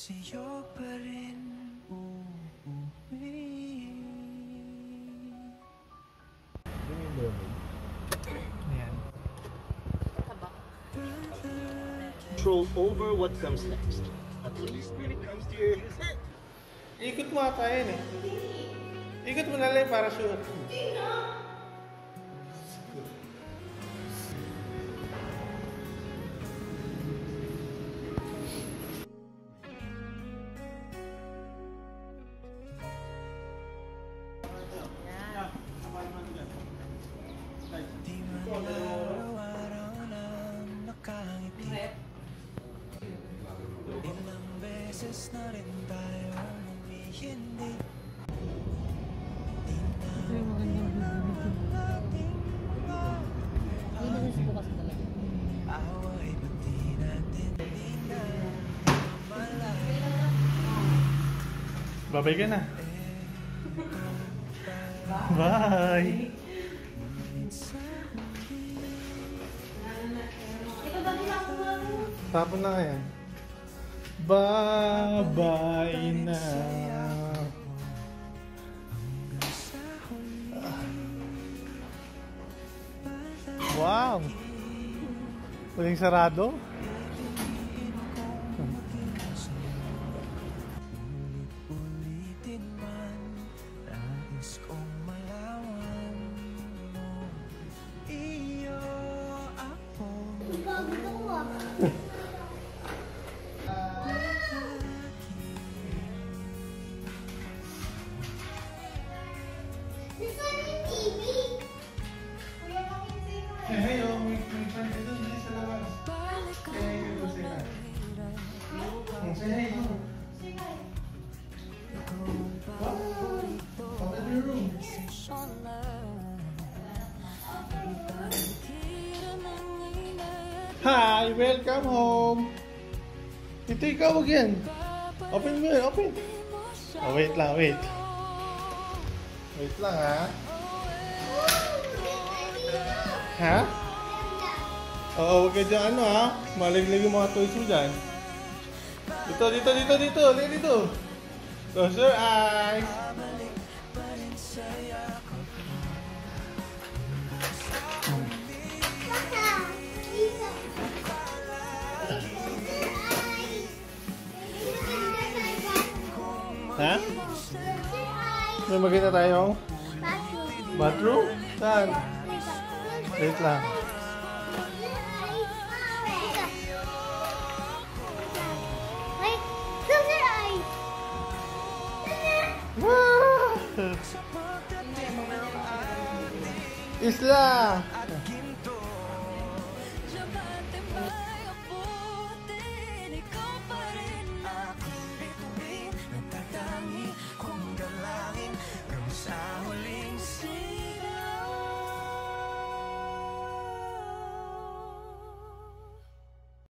sa'yo pa rin uuwi. Ayan. Control over what comes next. At least when it comes to your... Ikot mo ata yun eh. Ikot mo na lang yung parachute. Di man araw-araw na nakangiti. Ilang beses na rin tayo humihindi. Di na ating mga away, ba't di natin malaya? Babay ka na. Bye! Tapon na yan. Bye-bye na. Wow! Huling sarado? Ulit-ulitin man, nais kong malaman mo. Iyo ako. Hey, oh, may friend dito, hindi sa labas. Hey, you say hi. Say hey, go. Open your room. Hi, welcome home. Ito ikaw, wag yan. Open mo yun, open. Oh, wait lang, wait. Wait lang, ha? Ha? Oo, huwag ka dyan, ano ha? Maliglig yung mga toys mo dyan. Dito, dito, dito, dito. Lili dito. Close your eyes. Ha? May maganda tayong bathroom? Saan? Wait lang. Isla!